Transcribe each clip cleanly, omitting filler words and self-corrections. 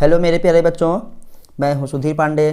Hello मेरे प्यारे बच्चों, मैं हूं सुधीर पांडे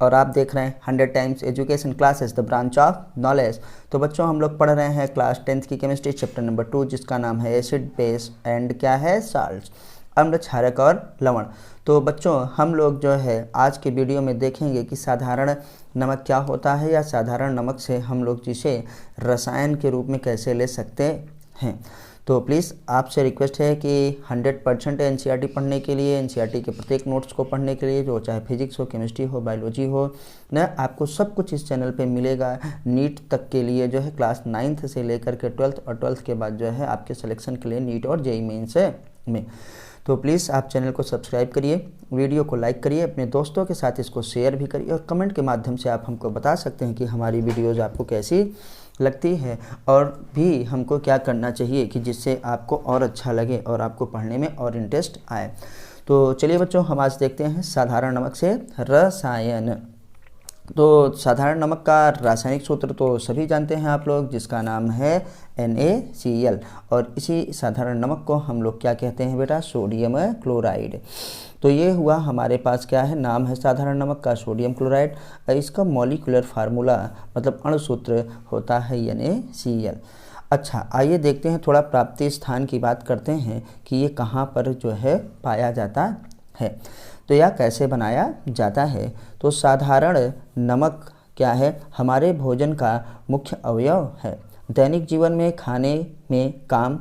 और आप देख रहे हैं 100 times education classes the branch of knowledge. तो बच्चों हम लोग पढ़ रहे हैं क्लास 10th की केमिस्ट्री चैप्टर नंबर 2 जिसका नाम है एसिड बेस एंड क्या है साल्ट्स, अम्ल क्षारक और लवण। तो बच्चों हम लोग जो है आज के वीडियो में देखेंगे कि साधारण नमक क्या होता है या साधारण नमक से हम लोग जिसे रसायन के रूप में कैसे ले सकते हैं। तो प्लीज़ आपसे रिक्वेस्ट है कि 100% एनसीईआरटी पढ़ने के लिए, एनसीईआरटी के प्रत्येक नोट्स को पढ़ने के लिए, जो चाहे फिजिक्स हो, केमिस्ट्री हो, बायोलॉजी हो ना, आपको सब कुछ इस चैनल पे मिलेगा। नीट तक के लिए जो है क्लास 9th से लेकर के 12th और 12th के बाद जो है आपके सिलेक्शन के लिए नीट और जेईई मेंस में। तो प्लीज़ आप चैनल को सब्सक्राइब करिए, वीडियो को लाइक करिए, अपने दोस्तों के साथ इसको शेयर भी करिए और कमेंट के माध्यम से आप हमको बता सकते हैं कि हमारी वीडियोज़ आपको कैसी लगती है और भी हमको क्या करना चाहिए कि जिससे आपको और अच्छा लगे और आपको पढ़ने में और इंटरेस्ट आए। तो चलिए बच्चों हम आज देखते हैं साधारण नमक से रसायन। तो साधारण नमक का रासायनिक सूत्र तो सभी जानते हैं आप लोग, जिसका नाम है NaCl और इसी साधारण नमक को हम लोग क्या कहते हैं बेटा, सोडियम क्लोराइड। तो ये हुआ हमारे पास क्या है, नाम है साधारण नमक का सोडियम क्लोराइड। इसका मॉलिक्यूलर फार्मूला मतलब अणुसूत्र होता है NaCl। अच्छा आइए देखते हैं, थोड़ा प्राप्ति स्थान की बात करते हैं कि ये कहाँ पर जो है पाया जाता है, तो यह कैसे बनाया जाता है। तो साधारण नमक क्या है, हमारे भोजन का मुख्य अवयव है। दैनिक जीवन में खाने में काम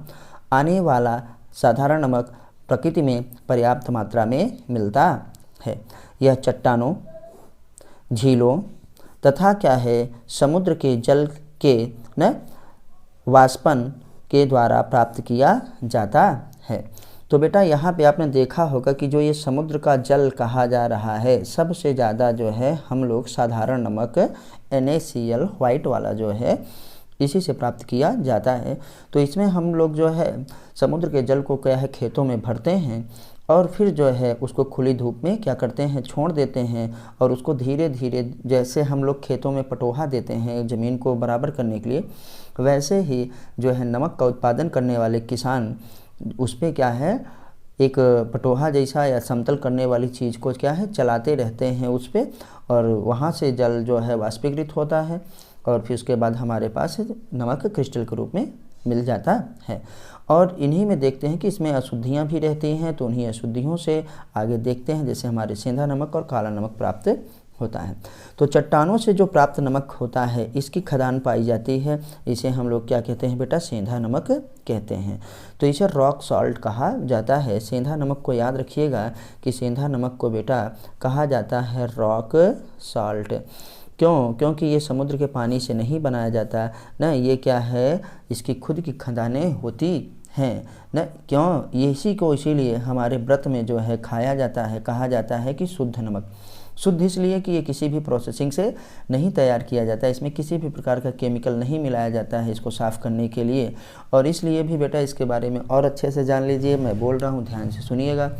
आने वाला साधारण नमक प्रकृति में पर्याप्त मात्रा में मिलता है। यह चट्टानों, झीलों तथा क्या है समुद्र के जल के न वाष्पन के द्वारा प्राप्त किया जाता है। तो बेटा यहाँ पे आपने देखा होगा कि जो ये समुद्र का जल कहा जा रहा है, सबसे ज़्यादा जो है हम लोग साधारण नमक NaCl वाइट वाला जो है इसी से प्राप्त किया जाता है। तो इसमें हम लोग जो है समुद्र के जल को क्या है खेतों में भरते हैं और फिर जो है उसको खुली धूप में क्या करते हैं, छोड़ देते हैं और उसको धीरे धीरे जैसे हम लोग खेतों में पटोहा देते हैं ज़मीन को बराबर करने के लिए, वैसे ही जो है नमक का उत्पादन करने वाले किसान उस पर क्या है एक पटोहा जैसा या समतल करने वाली चीज़ को क्या है चलाते रहते हैं उस पर, और वहाँ से जल जो है वाष्पीकृत होता है और फिर उसके बाद हमारे पास नमक क्रिस्टल के रूप में मिल जाता है। और इन्हीं में देखते हैं कि इसमें अशुद्धियाँ भी रहती हैं, तो उन्हीं अशुद्धियों से आगे देखते हैं जैसे हमारे सेंधा नमक और काला नमक प्राप्त होता है। तो चट्टानों से जो प्राप्त नमक होता है इसकी खदान पाई जाती है, इसे हम लोग क्या कहते हैं बेटा, सेंधा नमक कहते हैं। तो इसे रॉक सॉल्ट कहा जाता है। सेंधा नमक को याद रखिएगा कि सेंधा नमक को बेटा कहा जाता है रॉक सॉल्ट। क्यों? क्योंकि ये समुद्र के पानी से नहीं बनाया जाता ना, ये क्या है इसकी खुद की खदानें होती हैं न। क्यों? ये इसी को इसीलिए हमारे व्रत में जो है खाया जाता है, कहा जाता है कि शुद्ध नमक। शुद्ध इसलिए कि ये किसी भी प्रोसेसिंग से नहीं तैयार किया जाता है, इसमें किसी भी प्रकार का केमिकल नहीं मिलाया जाता है इसको साफ़ करने के लिए। और इसलिए भी बेटा इसके बारे में और अच्छे से जान लीजिए, मैं बोल रहा हूँ ध्यान से सुनिएगा।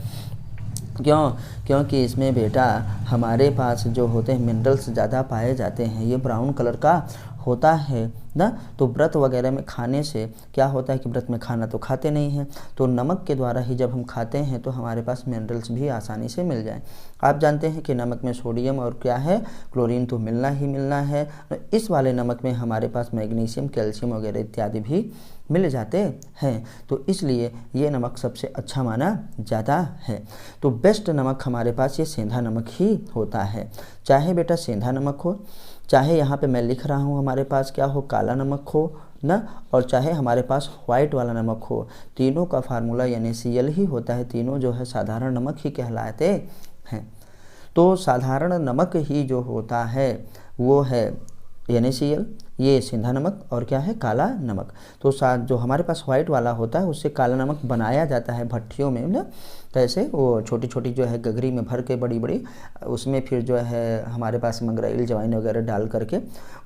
क्यों? क्योंकि इसमें बेटा हमारे पास जो होते हैं मिनरल्स ज़्यादा पाए जाते हैं, ये ब्राउन कलर का होता है ना। तो व्रत वगैरह में खाने से क्या होता है कि व्रत में खाना तो खाते नहीं हैं, तो नमक के द्वारा ही जब हम खाते हैं तो हमारे पास मिनरल्स भी आसानी से मिल जाएं। आप जानते हैं कि नमक में सोडियम और क्या है क्लोरीन तो मिलना ही मिलना है। इस वाले नमक में हमारे पास मैग्नीशियम, कैल्शियम वगैरह इत्यादि भी मिल जाते हैं, तो इसलिए ये नमक सबसे अच्छा माना जाता है। तो बेस्ट नमक हमारे पास ये सेंधा नमक ही होता है। चाहे बेटा सेंधा नमक हो, चाहे यहाँ पे मैं लिख रहा हूँ हमारे पास क्या हो काला नमक हो ना, और चाहे हमारे पास वाइट वाला नमक हो, तीनों का फार्मूला NaCl ही होता है। तीनों जो है साधारण नमक ही कहलाते हैं। तो साधारण नमक ही जो होता है वो है NaCl, ये सेंधा नमक और क्या है काला नमक। तो जो हमारे पास वाइट वाला होता है उससे काला नमक बनाया जाता है भट्टियों में ना, तो ऐसे वो छोटी छोटी जो है गगरी में भर के बड़ी बड़ी, उसमें फिर जो है हमारे पास मंगराइल जवाइन वगैरह डाल करके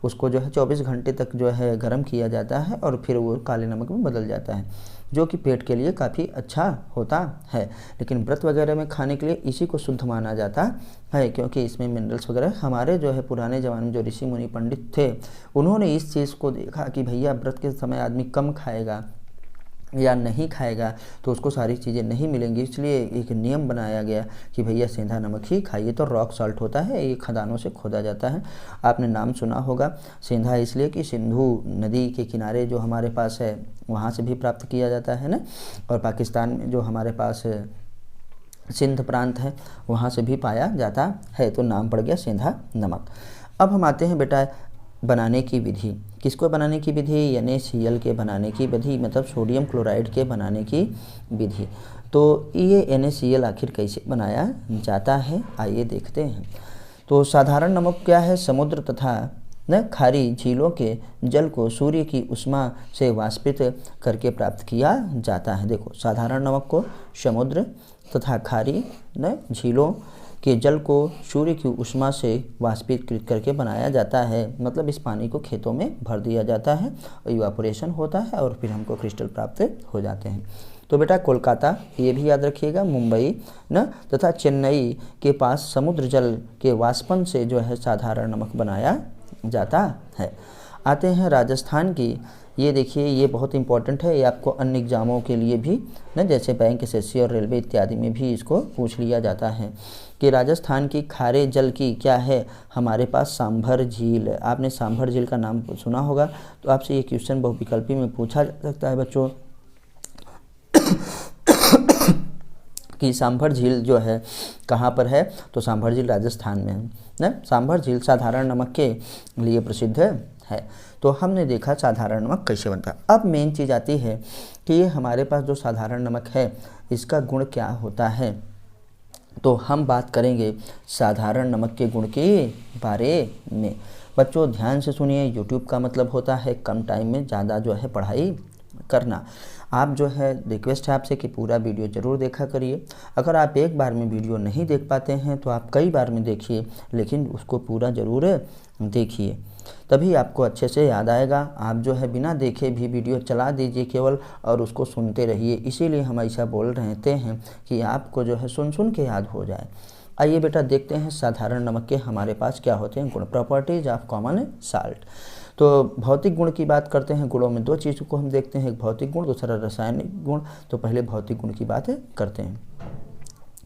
उसको जो है 24 घंटे तक जो है गर्म किया जाता है और फिर वो काले नमक में बदल जाता है, जो कि पेट के लिए काफ़ी अच्छा होता है। लेकिन व्रत वगैरह में खाने के लिए इसी को शुद्ध माना जाता है, क्योंकि इसमें मिनरल्स वगैरह, हमारे जो है पुराने ज़माने में जो ऋषि मुनि पंडित थे उन्होंने इस चीज़ को देखा कि भैया व्रत के समय आदमी कम खाएगा या नहीं खाएगा तो उसको सारी चीज़ें नहीं मिलेंगी। इसलिए एक नियम बनाया गया कि भैया सेंधा नमक ही खाइए। तो रॉक साल्ट होता है, ये खदानों से खोदा जाता है। आपने नाम सुना होगा सेंधा, इसलिए कि सिंधु नदी के किनारे जो हमारे पास है वहाँ से भी प्राप्त किया जाता है ना, और पाकिस्तान में जो हमारे पास सिंध प्रांत है वहाँ से भी पाया जाता है, तो नाम पड़ गया सेंधा नमक। अब हम आते हैं बेटा बनाने की विधि। किसको बनाने की विधि? NaCl के बनाने की विधि, मतलब सोडियम क्लोराइड के बनाने की विधि। तो ये NaCl आखिर कैसे बनाया जाता है, आइए देखते हैं। तो साधारण नमक क्या है? समुद्र तथा न खारी झीलों के जल को सूर्य की उष्मा से वाष्पित करके प्राप्त किया जाता है। देखो, साधारण नमक को समुद्र तथा खारी न झीलों के जल को सूर्य की उष्मा से वाष्पीकृत करके बनाया जाता है। मतलब इस पानी को खेतों में भर दिया जाता है, इवापोरेशन होता है और फिर हमको क्रिस्टल प्राप्त हो जाते हैं। तो बेटा कोलकाता, ये भी याद रखिएगा, मुंबई न तथा चेन्नई के पास समुद्र जल के वाष्पन से जो है साधारण नमक बनाया जाता है। आते हैं राजस्थान की। ये देखिए, ये बहुत इंपॉर्टेंट है, ये आपको अन्य एग्जामों के लिए भी न, जैसे बैंक, SSC और रेलवे इत्यादि में भी इसको पूछ लिया जाता है कि राजस्थान की खारे जल की क्या है हमारे पास? सांभर झील। आपने सांभर झील का नाम सुना होगा, तो आपसे ये क्वेश्चन बहुविकल्पी में पूछा जा सकता है बच्चों कि सांभर झील जो है कहाँ पर है? तो सांभर झील राजस्थान में है ना। सांभर झील साधारण नमक के लिए प्रसिद्ध है। तो हमने देखा साधारण नमक कैसे बनता है। अब मेन चीज़ आती है कि ये हमारे पास जो साधारण नमक है इसका गुण क्या होता है। तो हम बात करेंगे साधारण नमक के गुण के बारे में। बच्चों ध्यान से सुनिए, यूट्यूब का मतलब होता है कम टाइम में ज़्यादा जो है पढ़ाई करना। आप जो है रिक्वेस्ट है आपसे कि पूरा वीडियो ज़रूर देखा करिए। अगर आप एक बार में वीडियो नहीं देख पाते हैं तो आप कई बार में देखिए, लेकिन उसको पूरा ज़रूर देखिए, तभी आपको अच्छे से याद आएगा। आप जो है बिना देखे भी वीडियो चला दीजिए केवल और उसको सुनते रहिए। इसीलिए हम ऐसा बोल रहते हैं कि आपको जो है सुन सुन के याद हो जाए। आइए बेटा देखते हैं साधारण नमक के हमारे पास क्या होते हैं गुण। Properties of common salt. तो भौतिक गुण की बात करते हैं। गुणों में दो चीज़ों को हम देखते हैं, एक भौतिक गुण, दूसरा रासायनिक गुण। तो पहले भौतिक गुण की बात करते हैं।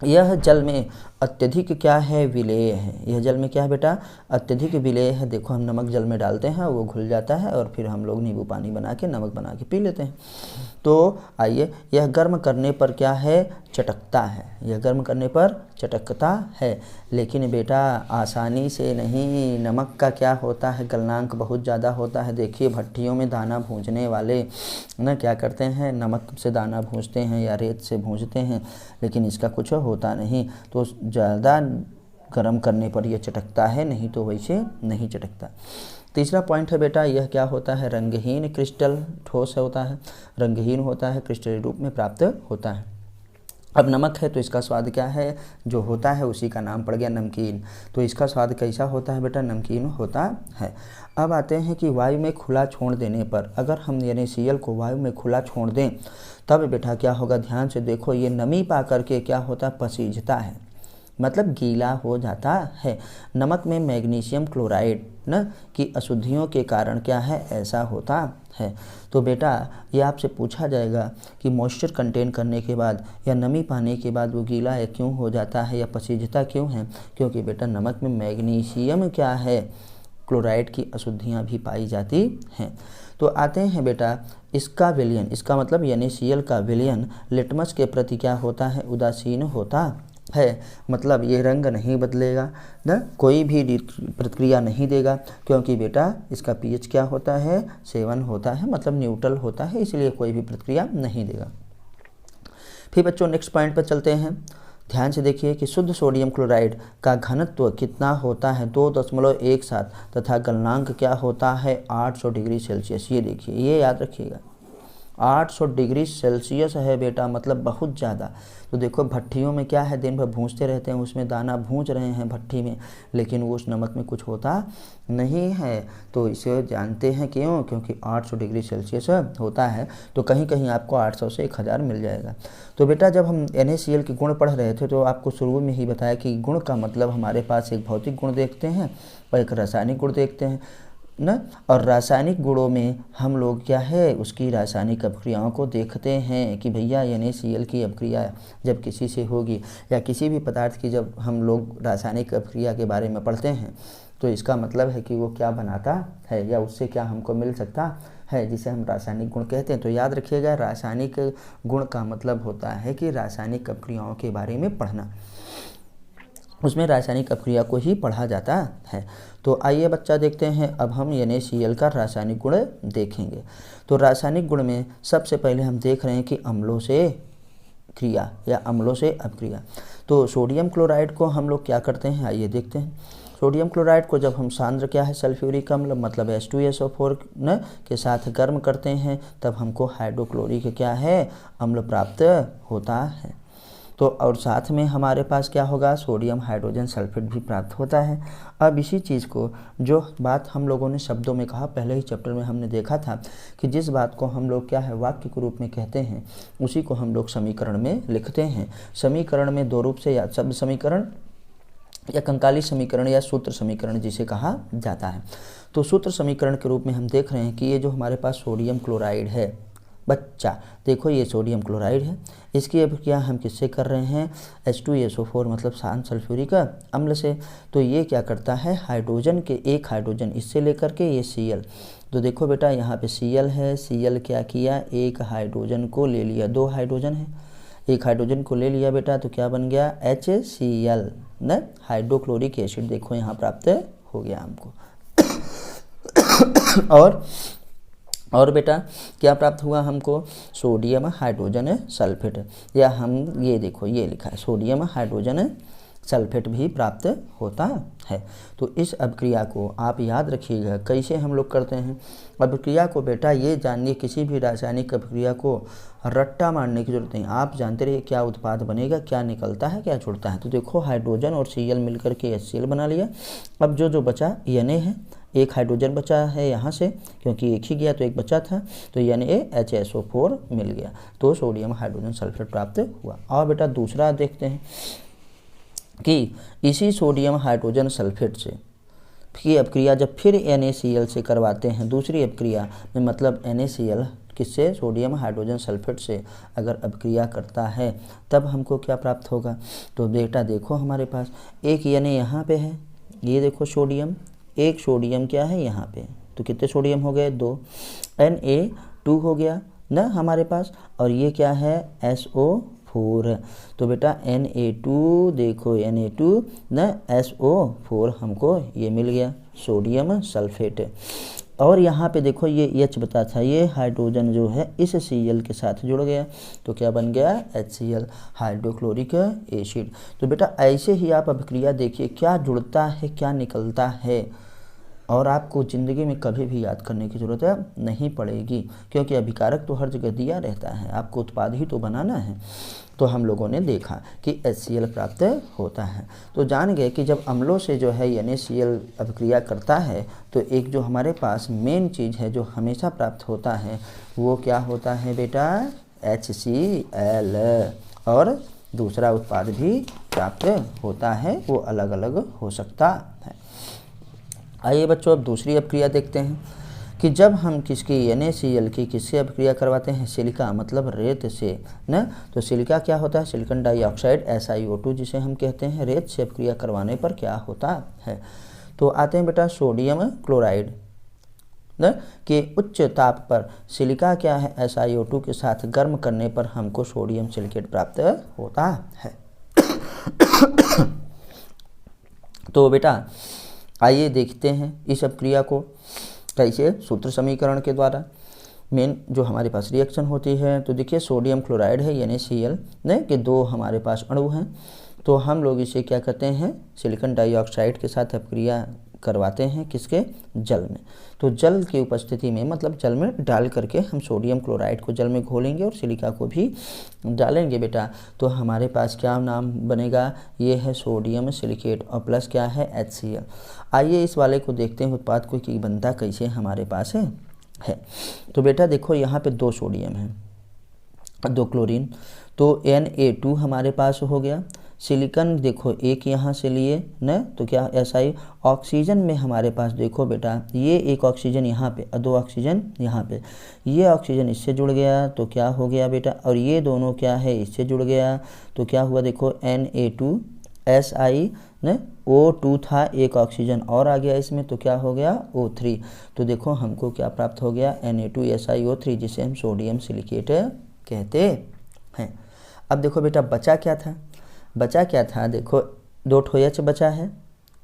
यह जल में अत्यधिक क्या है? विलेय है। यह जल में क्या है बेटा? अत्यधिक विलेय है। देखो, हम नमक जल में डालते हैं, वो घुल जाता है और फिर हम लोग नींबू पानी बना के नमक बना के पी लेते हैं। तो आइए, यह गर्म करने पर क्या है? चटकता है। यह गर्म करने पर चटकता है, लेकिन बेटा आसानी से नहीं। नमक का क्या होता है? गलनांक बहुत ज़्यादा होता है। देखिए, भट्टियों में दाना भूंजने वाले ना क्या करते हैं? नमक से दाना भूंजते हैं या रेत से भूंजते हैं, लेकिन इसका कुछ होता नहीं। तो ज़्यादा गर्म करने पर यह चटकता है, नहीं तो वैसे नहीं चटकता। तीसरा पॉइंट है बेटा, यह क्या होता है? रंगहीन क्रिस्टल ठोस होता है, रंगहीन होता है, क्रिस्टल रूप में प्राप्त होता है। अब नमक है तो इसका स्वाद क्या है? जो होता है उसी का नाम पड़ गया नमकीन। तो इसका स्वाद कैसा होता है बेटा? नमकीन होता है। अब आते हैं कि वायु में खुला छोड़ देने पर, अगर हम NaCl को वायु में खुला छोड़ दें तब बेटा क्या होगा? ध्यान से देखो, ये नमी पा करके क्या होता है? पसीजता है, मतलब गीला हो जाता है। नमक में मैग्नीशियम क्लोराइड न की अशुद्धियों के कारण क्या है? ऐसा होता है। तो बेटा ये आपसे पूछा जाएगा कि मॉइस्चर कंटेन करने के बाद या नमी पाने के बाद वो गीला या क्यों हो जाता है या पसीजता क्यों है? क्योंकि बेटा नमक में मैग्नीशियम क्या है? क्लोराइड की अशुद्धियाँ भी पाई जाती हैं। तो आते हैं बेटा इसका विलयन, इसका मतलब NaCl का विलयन लिटमस के प्रति क्या होता है? उदासीन होता है। मतलब ये रंग नहीं बदलेगा ना, कोई भी प्रतिक्रिया नहीं देगा, क्योंकि बेटा इसका pH क्या होता है? 7 होता है, मतलब न्यूट्रल होता है, इसलिए कोई भी प्रतिक्रिया नहीं देगा। फिर बच्चों नेक्स्ट पॉइंट पर चलते हैं। ध्यान से देखिए कि शुद्ध सोडियम क्लोराइड का घनत्व कितना होता है? 2.17 तथा गलनांक क्या होता है? 800 डिग्री सेल्सियस। ये देखिए, ये याद रखिएगा, 800 डिग्री सेल्सियस है बेटा, मतलब बहुत ज़्यादा। तो देखो भट्टियों में क्या है? दिन भर भूंजते रहते हैं, उसमें दाना भूंज रहे हैं भट्टी में, लेकिन वो उस नमक में कुछ होता नहीं है। तो इसे जानते हैं क्यों? क्योंकि 800 डिग्री सेल्सियस होता है। तो कहीं कहीं आपको 800 से 1000 मिल जाएगा। तो बेटा जब हम NaCl के गुण पढ़ रहे थे तो आपको शुरू में ही बताया कि गुण का मतलब हमारे पास एक भौतिक गुण देखते हैं और एक रासायनिक गुण देखते हैं। ना। और रासायनिक गुणों में हम लोग क्या है उसकी रासायनिक अभिक्रियाओं को देखते हैं कि भैया NaCl की अभिक्रिया जब किसी से होगी या किसी भी पदार्थ की जब हम लोग रासायनिक अभिक्रिया के बारे में पढ़ते हैं तो इसका मतलब है कि वो क्या बनाता है या उससे क्या हमको मिल सकता है, जिसे हम रासायनिक गुण कहते हैं। तो याद रखिएगा, रासायनिक गुण का मतलब होता है कि रासायनिक अभिक्रियाओं के बारे में पढ़ना, उसमें रासायनिक अभिक्रिया को ही पढ़ा जाता है। तो आइए बच्चा देखते हैं, अब हम NaCl का रासायनिक गुण देखेंगे। तो रासायनिक गुण में सबसे पहले हम देख रहे हैं कि अम्लों से क्रिया या अम्लों से अभिक्रिया। तो सोडियम क्लोराइड को हम लोग क्या करते हैं, आइए देखते हैं। सोडियम क्लोराइड को जब हम सांद्र क्या है सल्फ्यूरिक अम्ल मतलब H2SO4 न के साथ गर्म करते हैं तब हमको हाइड्रोक्लोरिक क्या है अम्ल प्राप्त होता है। तो और साथ में हमारे पास क्या होगा, सोडियम हाइड्रोजन सल्फेट भी प्राप्त होता है। अब इसी चीज़ को जो बात हम लोगों ने शब्दों में कहा, पहले ही चैप्टर में हमने देखा था कि जिस बात को हम लोग क्या है वाक्य के रूप में कहते हैं उसी को हम लोग समीकरण में लिखते हैं। समीकरण में दो रूप से या शब्द समीकरण या कंकाली समीकरण या सूत्र समीकरण जिसे कहा जाता है। तो सूत्र समीकरण के रूप में हम देख रहे हैं कि ये जो हमारे पास सोडियम क्लोराइड है बच्चा, देखो ये सोडियम क्लोराइड है, इसकी अभिक्रिया हम किससे कर रहे हैं, H2SO4 मतलब शांत सल्फ्यूरिक अम्ल से। तो ये क्या करता है, हाइड्रोजन के एक हाइड्रोजन इससे लेकर के ये Cl, तो देखो बेटा यहाँ पे Cl है, Cl क्या किया, एक हाइड्रोजन को ले लिया, दो हाइड्रोजन है, एक हाइड्रोजन को ले लिया बेटा, तो क्या बन गया HCl न, हाइड्रोक्लोरिक एसिड देखो यहाँ प्राप्त हो गया हमको। और बेटा क्या प्राप्त हुआ हमको, सोडियम हाइड्रोजन सल्फेट, या हम ये देखो ये लिखा है सोडियम हाइड्रोजन सल्फेट भी प्राप्त होता है। तो इस अभिक्रिया को आप याद रखिएगा कैसे हम लोग करते हैं अभिक्रिया को। बेटा ये जानिए, किसी भी रासायनिक अभिक्रिया को रट्टा मारने की जरूरत नहीं, आप जानते रहिए क्या उत्पाद बनेगा, क्या निकलता है, क्या छूटता है। तो देखो हाइड्रोजन और Cl मिलकर के HCl बना लिया। अब जो बचा Na है, एक हाइड्रोजन बचा है यहाँ से क्योंकि एक ही गया तो एक बचा था, तो NaHSO4 मिल गया, तो सोडियम हाइड्रोजन सल्फेट प्राप्त हुआ। और बेटा दूसरा देखते हैं कि इसी सोडियम हाइड्रोजन सल्फेट से की अभिक्रिया जब फिर NaCl से करवाते हैं दूसरी अभिक्रिया में, मतलब NaCl किससे, सोडियम हाइड्रोजन सल्फेट से अगर अभिक्रिया करता है तब हमको क्या प्राप्त होगा। तो बेटा देखो हमारे पास एक Na यहाँ पे है, ये देखो सोडियम, एक सोडियम क्या है यहाँ पे, तो कितने सोडियम हो गए, 2, Na2 हो गया ना हमारे पास, और ये क्या है SO4, तो बेटा Na2 देखो Na2 ना SO4 हमको ये मिल गया सोडियम सल्फेट। और यहाँ पे देखो ये H बता था, ये हाइड्रोजन जो है इस Cl के साथ जुड़ गया, तो क्या बन गया HCl हाइड्रोक्लोरिक एसिड। तो बेटा ऐसे ही आप अभिक्रिया देखिए क्या जुड़ता है क्या निकलता है, और आपको ज़िंदगी में कभी भी याद करने की ज़रूरत नहीं पड़ेगी क्योंकि अभिकारक तो हर जगह दिया रहता है, आपको उत्पाद ही तो बनाना है। तो हम लोगों ने देखा कि HCl प्राप्त होता है। तो जान गए कि जब अम्लों से जो है NaCl अभिक्रिया करता है तो एक जो हमारे पास मेन चीज़ है जो हमेशा प्राप्त होता है वो क्या होता है बेटा, HCl, और दूसरा उत्पाद भी प्राप्त होता है, वो अलग अलग हो सकता है। आइए बच्चों अब दूसरी अभिक्रिया देखते हैं कि जब हम किसकी NaCl की किससे अभिक्रिया करवाते हैं, सिलिका मतलब रेत से न। तो सिलिका क्या होता है, सिलिकॉन डाइऑक्साइड SiO2 जिसे हम कहते हैं, रेत से अभिक्रिया करवाने पर क्या होता है। तो आते हैं बेटा सोडियम क्लोराइड न के उच्च ताप पर सिलिका क्या है SiO2 के साथ गर्म करने पर हमको सोडियम सिलिकेट प्राप्त होता है। तो बेटा आइए देखते हैं इस अभिक्रिया को कैसे, सूत्र समीकरण के द्वारा। मेन जो हमारे पास रिएक्शन होती है, तो देखिए सोडियम क्लोराइड है NaCl ने के दो हमारे पास अणु हैं, तो हम लोग इसे क्या कहते हैं, सिलिकॉन डाइऑक्साइड के साथ अभिक्रिया करवाते हैं किसके, जल में। तो जल की उपस्थिति में मतलब जल में डाल करके हम सोडियम क्लोराइड को जल में घोलेंगे और सिलिका को भी डालेंगे बेटा, तो हमारे पास क्या नाम बनेगा, ये है सोडियम सिलिकेट और प्लस क्या है HCl। आइए इस वाले को देखते हैं उत्पाद को कि बनता कैसे हमारे पास है। तो बेटा देखो यहाँ पे 2 सोडियम है, 2 क्लोरीन, तो Na2 हमारे पास हो गया, सिलिकॉन देखो एक यहाँ से लिए न, तो क्या SI। ऑक्सीजन में हमारे पास देखो बेटा ये एक ऑक्सीजन यहाँ पे और 2 ऑक्सीजन यहाँ पे, ये ऑक्सीजन इससे जुड़ गया तो क्या हो गया बेटा, और ये दोनों क्या है इससे जुड़ गया तो क्या हुआ देखो Na2SI न, O2 था, एक ऑक्सीजन और आ गया इसमें तो क्या हो गया O3। तो देखो हमको क्या प्राप्त हो गया Na2SiO3, जिसे हम सोडियम सिलिकेट कहते हैं। अब देखो बेटा बचा क्या था, बचा क्या था देखो 2 OH बचा है,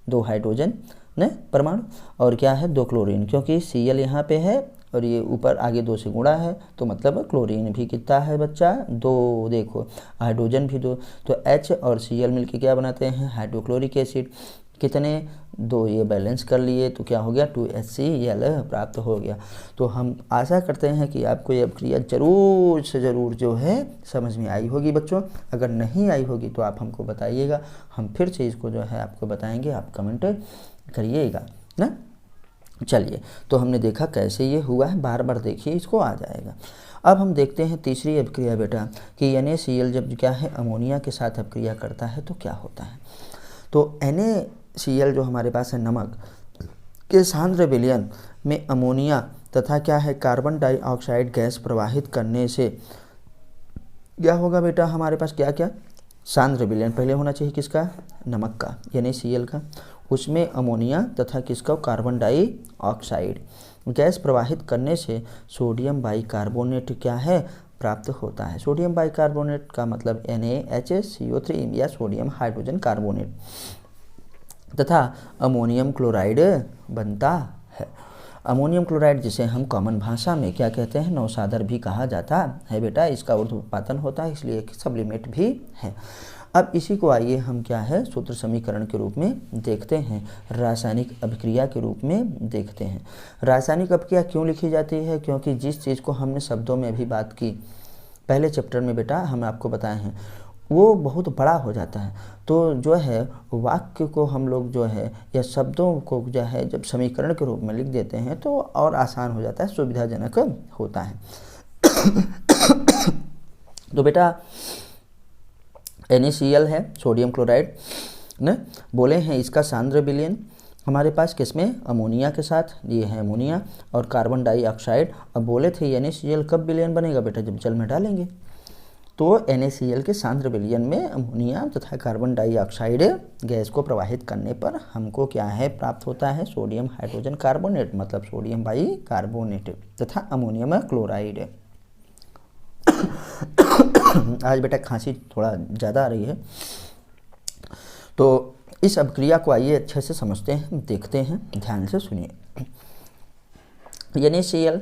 2 हाइड्रोजन न परमाणु, और क्या है 2 क्लोरीन, क्योंकि Cl यहाँ पे है और ये ऊपर आगे 2 से गुणा है तो मतलब क्लोरीन भी कितना है बच्चा 2, देखो हाइड्रोजन भी 2, तो H और Cl मिलके क्या बनाते हैं हाइड्रोक्लोरिक एसिड, कितने 2, ये बैलेंस कर लिए तो क्या हो गया 2HCl प्राप्त हो गया। तो हम आशा करते हैं कि आपको ये प्रक्रिया ज़रूर से ज़रूर जो है समझ में आई होगी बच्चों। अगर नहीं आई होगी तो आप हमको बताइएगा, हम फिर से इसको जो है आपको बताएंगे, आप कमेंट करिएगा ना। चलिए तो हमने देखा कैसे ये हुआ है, बार बार देखिए इसको आ जाएगा। अब हम देखते हैं तीसरी अभिक्रिया बेटा कि NaCl जब क्या है अमोनिया के साथ अभिक्रिया करता है तो क्या होता है। तो NaCl जो हमारे पास है नमक के सांद्र विलयन में अमोनिया तथा क्या है कार्बन डाइऑक्साइड गैस प्रवाहित करने से क्या होगा बेटा, हमारे पास क्या क्या सांद्र विलयन पहले होना चाहिए किसका, नमक का NaCl का, उसमें अमोनिया तथा किसका कार्बन डाइऑक्साइड गैस प्रवाहित करने से सोडियम बाइकार्बोनेट क्या है प्राप्त होता है। सोडियम बाइकार्बोनेट का मतलब NaHCO3 या सोडियम हाइड्रोजन कार्बोनेट तथा अमोनियम क्लोराइड बनता है। अमोनियम क्लोराइड जिसे हम कॉमन भाषा में क्या कहते हैं नौसादर भी कहा जाता है बेटा, इसका ऊर्ध्वपातन होता है इसलिए एक सब्लिमेट भी है। अब इसी को आइए हम क्या है सूत्र समीकरण के रूप में देखते हैं, रासायनिक अभिक्रिया के रूप में देखते हैं। रासायनिक अभिक्रिया क्यों लिखी जाती है, क्योंकि जिस चीज़ को हमने शब्दों में अभी बात की पहले चैप्टर में बेटा हम आपको बताए हैं वो बहुत बड़ा हो जाता है, तो जो है वाक्य को हम लोग जो है या शब्दों को जो है जब समीकरण के रूप में लिख देते हैं तो और आसान हो जाता है, सुविधाजनक होता है। तो बेटा NaCl है सोडियम क्लोराइड न, बोले हैं इसका सांद्र विलयन हमारे पास किसमें अमोनिया के साथ, ये है अमोनिया और कार्बन डाइऑक्साइड। अब बोले थे NaCl कब विलयन बनेगा बेटा, जब जल में डालेंगे। तो NaCl के सांद्र विलयन में अमोनिया तथा कार्बन डाइऑक्साइड गैस को प्रवाहित करने पर हमको क्या है प्राप्त होता है सोडियम हाइड्रोजन कार्बोनेट, मतलब सोडियम बाइकार्बोनेट तथा अमोनियम क्लोराइड। आज बेटा खांसी थोड़ा ज़्यादा आ रही है, तो इस अभिक्रिया को आइए अच्छे से समझते हैं, देखते हैं, ध्यान से सुनिए। NaCl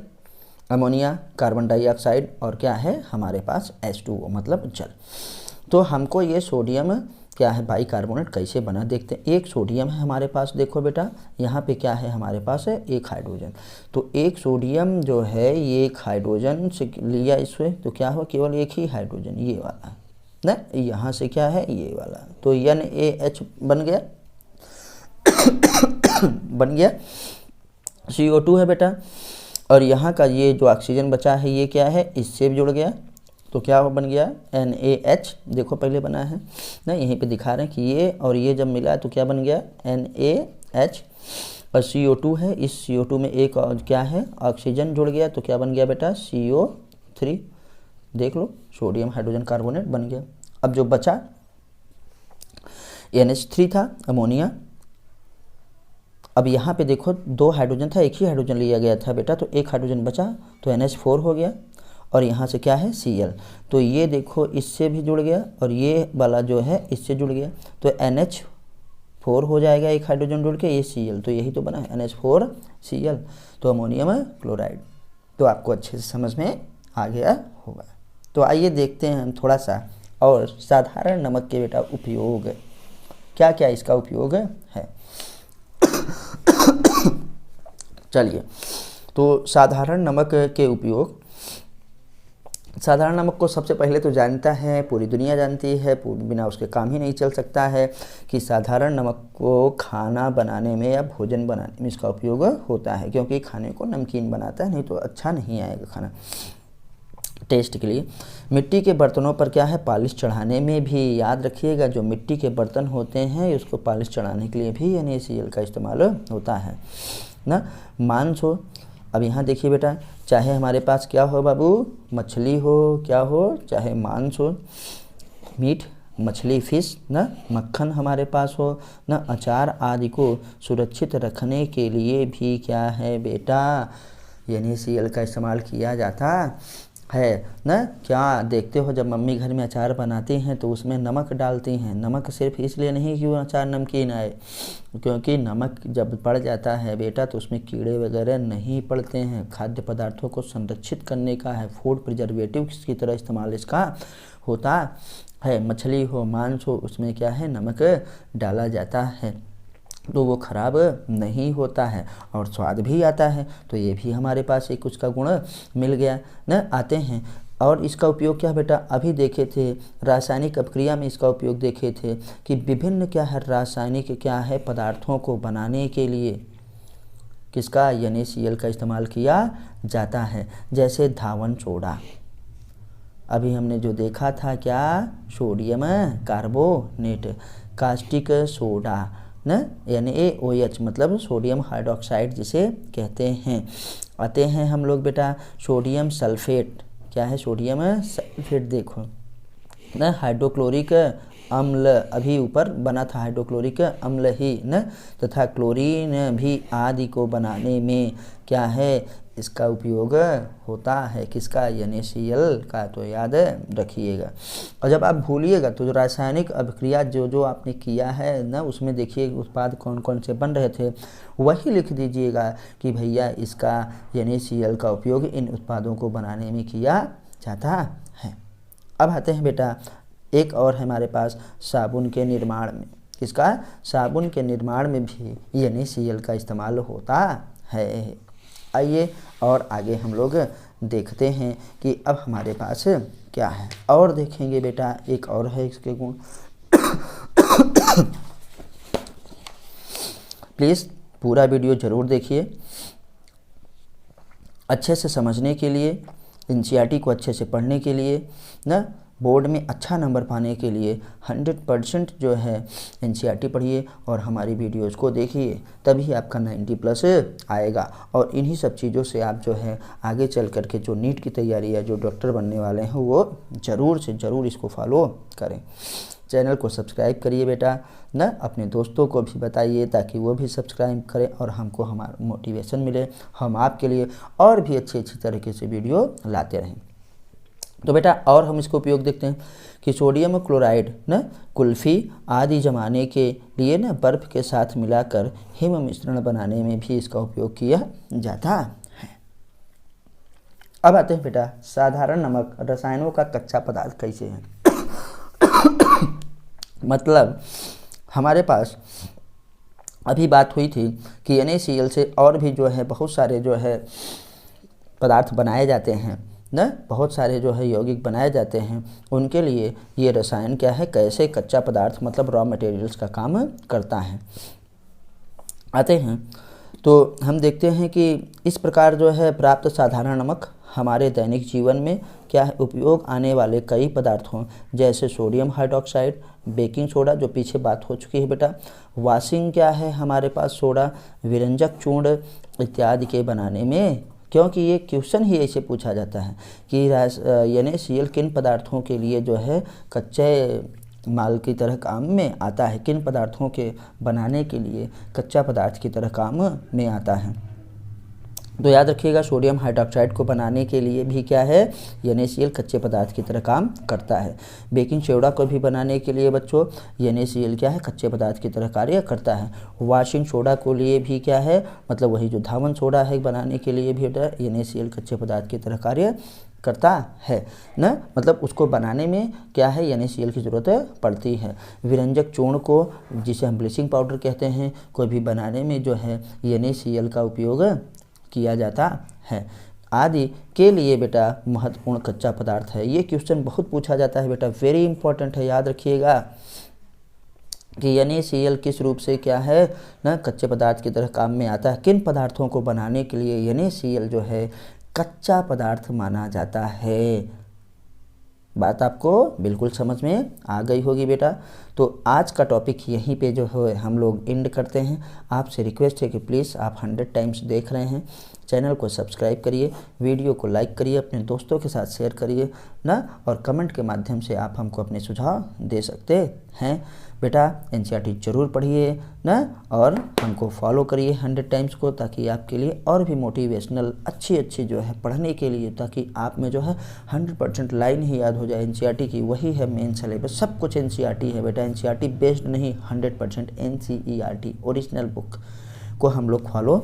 अमोनिया कार्बन डाइऑक्साइड और क्या है हमारे पास H2O मतलब जल। तो हमको ये सोडियम क्या है बाइकार्बोनेट कैसे बना देखते हैं। एक सोडियम है हमारे पास, देखो बेटा यहाँ पे क्या है हमारे पास है एक हाइड्रोजन, तो एक सोडियम जो है ये एक हाइड्रोजन से लिया इसमें तो क्या हो केवल एक ही हाइड्रोजन ये वाला ना, यहाँ से क्या है ये वाला, तो NaH बन गया बन गया CO2 है बेटा, और यहाँ का ये जो ऑक्सीजन बचा है ये क्या है इससे भी जुड़ गया तो क्या बन गया NaH, देखो पहले बना है ना यहीं पे दिखा रहे हैं कि ये और ये जब मिला तो क्या बन गया NaH, और CO2 है, इस CO2 में एक और क्या है ऑक्सीजन जुड़ गया तो क्या बन गया बेटा CO3, देख लो सोडियम हाइड्रोजन कार्बोनेट बन गया। अब जो बचा NH3 था अमोनिया, अब यहाँ पे देखो 2 हाइड्रोजन था, एक ही हाइड्रोजन लिया गया था बेटा, तो एक हाइड्रोजन बचा तो NH4 हो गया, और यहाँ से क्या है Cl, तो ये देखो इससे भी जुड़ गया और ये वाला जो है इससे जुड़ गया तो NH4 हो जाएगा, एक हाइड्रोजन जुड़ के ये Cl, तो यही तो बना है NH4Cl, तो अमोनियम क्लोराइड। तो आपको अच्छे से समझ में आ गया होगा। तो आइए देखते हैं हम थोड़ा सा और साधारण नमक के बेटा उपयोग, क्या क्या इसका उपयोग है। चलिए तो साधारण नमक के उपयोग, साधारण नमक को सबसे पहले तो जानता है पूरी दुनिया जानती है, बिना उसके काम ही नहीं चल सकता है कि साधारण नमक को खाना बनाने में या भोजन बनाने में इसका उपयोग होता है, क्योंकि खाने को नमकीन बनाता है, नहीं तो अच्छा नहीं आएगा खाना। टेस्ट के लिए। मिट्टी के बर्तनों पर क्या है, पॉलिश चढ़ाने में भी याद रखिएगा, जो मिट्टी के बर्तन होते हैं उसको पॉलिश चढ़ाने के लिए भी NaCl का इस्तेमाल होता है ना। मांस हो, अब यहाँ देखिए बेटा, चाहे हमारे पास क्या हो बाबू, मछली हो, क्या हो, चाहे मांस हो, मीट, मछली, फिश ना, मक्खन हमारे पास हो ना, अचार आदि को सुरक्षित रखने के लिए भी क्या है बेटा, NaCl का इस्तेमाल किया जाता है ना। क्या देखते हो, जब मम्मी घर में अचार बनाती हैं तो उसमें नमक डालती हैं। नमक सिर्फ इसलिए नहीं कि वो अचार नमकीन आए, क्योंकि नमक जब पड़ जाता है बेटा तो उसमें कीड़े वगैरह नहीं पड़ते हैं। खाद्य पदार्थों को संरक्षित करने का है, फूड प्रिजर्वेटिव की तरह इस्तेमाल इसका होता है। मछली हो, मांस हो, उसमें क्या है, नमक डाला जाता है तो वो खराब नहीं होता है और स्वाद भी आता है। तो ये भी हमारे पास एक उसका गुण मिल गया न। आते हैं और इसका उपयोग क्या बेटा, अभी देखे थे रासायनिक अपक्रिया में इसका उपयोग देखे थे कि विभिन्न क्या है रासायनिक क्या है पदार्थों को बनाने के लिए किसका, NaCl का इस्तेमाल किया जाता है। जैसे धावन सोडा, अभी हमने जो देखा था क्या, सोडियम कार्बोनेट, कास्टिक सोडा न, NaOH मतलब सोडियम हाइड्रोक्साइड जिसे कहते हैं। आते हैं हम लोग बेटा सोडियम सल्फेट, क्या है, सोडियम सल्फेट देखो न, हाइड्रोक्लोरिक अम्ल, अभी ऊपर बना था हाइड्रोक्लोरिक अम्ल ही न, तथा क्लोरीन भी आदि को बनाने में क्या है इसका उपयोग होता है, किसका, NaCl का। तो याद रखिएगा। और जब आप भूलिएगा तो जो रासायनिक अभिक्रिया जो आपने किया है ना, उसमें देखिए उत्पाद कौन कौन से बन रहे थे, वही लिख दीजिएगा कि भैया इसका NaCl का उपयोग इन उत्पादों को बनाने में किया जाता है। अब आते हैं बेटा एक और हमारे पास साबुन के निर्माण में, किसका, साबुन के निर्माण में भी NaCl का इस्तेमाल होता है। आइए और आगे हम लोग देखते हैं कि अब हमारे पास क्या है, और देखेंगे बेटा एक और है इसके गुण। प्लीज़ पूरा वीडियो ज़रूर देखिए, अच्छे से समझने के लिए, NCERT को अच्छे से पढ़ने के लिए ना, बोर्ड में अच्छा नंबर पाने के लिए 100% जो है NCERT पढ़िए और हमारी वीडियोज़ को देखिए, तभी आपका 90+ आएगा। और इन्हीं सब चीज़ों से आप जो है आगे चल कर के जो नीट की तैयारी है, जो डॉक्टर बनने वाले हैं, वो ज़रूर से ज़रूर इसको फॉलो करें। चैनल को सब्सक्राइब करिए बेटा ना, अपने दोस्तों को भी बताइए ताकि वो भी सब्सक्राइब करें और हमको हमारा मोटिवेशन मिले, हम आपके लिए और भी अच्छी तरीके से वीडियो लाते रहें। तो बेटा और हम इसका उपयोग देखते हैं कि सोडियम क्लोराइड न, कुल्फ़ी आदि जमाने के लिए न बर्फ़ के साथ मिलाकर हिम मिश्रण बनाने में भी इसका उपयोग किया जाता है। अब आते हैं बेटा साधारण नमक रसायनों का कच्चा पदार्थ कैसे है। मतलब हमारे पास अभी बात हुई थी कि NaCl से और भी जो है बहुत सारे जो है पदार्थ बनाए जाते हैं न, बहुत सारे जो है यौगिक बनाए जाते हैं, उनके लिए ये रसायन क्या है, कैसे कच्चा पदार्थ मतलब रॉ मटेरियल्स का काम करता है। आते हैं तो हम देखते हैं कि इस प्रकार जो है प्राप्त साधारण नमक हमारे दैनिक जीवन में क्या है उपयोग आने वाले कई पदार्थों जैसे सोडियम हाइड्रोक्साइड, बेकिंग सोडा जो पीछे बात हो चुकी है बेटा, वाशिंग क्या है हमारे पास सोडा, विरंजक चूर्ण इत्यादि के बनाने में, क्योंकि ये क्वेश्चन ही ऐसे पूछा जाता है कि NaCl किन पदार्थों के लिए जो है कच्चे माल की तरह काम में आता है, किन पदार्थों के बनाने के लिए कच्चा पदार्थ की तरह काम में आता है। तो याद रखिएगा सोडियम हाइड्रोक्साइड को बनाने के लिए भी क्या है NaCl कच्चे पदार्थ की तरह काम करता है। बेकिंग सोडा को भी बनाने के लिए बच्चों NaCl क्या है कच्चे पदार्थ की तरह कार्य करता है। वॉशिंग सोडा को लिए भी क्या है मतलब वही जो धावन सोडा है बनाने के लिए भी NaCl कच्चे पदार्थ की तरह कार्य करता है न, मतलब उसको बनाने में क्या है NaCl की ज़रूरत पड़ती है। विरंजक चूर्ण को जिसे हम ब्लीचिंग पाउडर कहते हैं को भी बनाने में जो है NaCl का उपयोग किया जाता है। आदि के लिए बेटा महत्वपूर्ण कच्चा पदार्थ है। ये क्वेश्चन बहुत पूछा जाता है बेटा, वेरी इंपॉर्टेंट है, याद रखिएगा कि NaCl किस रूप से क्या है ना कच्चे पदार्थ की तरह काम में आता है। किन पदार्थों को बनाने के लिए NaCl जो है कच्चा पदार्थ माना जाता है। बात आपको बिल्कुल समझ में आ गई होगी बेटा। तो आज का टॉपिक यहीं पे जो है हम लोग एंड करते हैं। आपसे रिक्वेस्ट है कि प्लीज़ आप 100 टाइम्स देख रहे हैं, चैनल को सब्सक्राइब करिए, वीडियो को लाइक करिए, अपने दोस्तों के साथ शेयर करिए ना, और कमेंट के माध्यम से आप हमको अपने सुझाव दे सकते हैं। बेटा एनसीईआरटी जरूर पढ़िए ना, और हमको फॉलो करिए 100 टाइम्स को, ताकि आपके लिए और भी मोटिवेशनल अच्छी जो है पढ़ने के लिए, ताकि आप में जो है 100% लाइन ही याद हो जाए एनसीईआरटी की। वही है मेन सिलेबस, सब कुछ एनसीईआरटी है बेटा, एनसीईआरटी बेस्ड नहीं, 100% एनसीईआरटी ओरिजिनल बुक को हम लोग फॉलो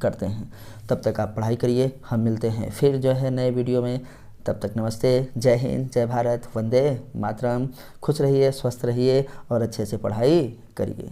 करते हैं। तब तक आप पढ़ाई करिए, हम मिलते हैं फिर जो है नए वीडियो में। तब तक नमस्ते, जय हिंद, जय भारत, वंदे मातरम। खुश रहिए, स्वस्थ रहिए और अच्छे से पढ़ाई करिए।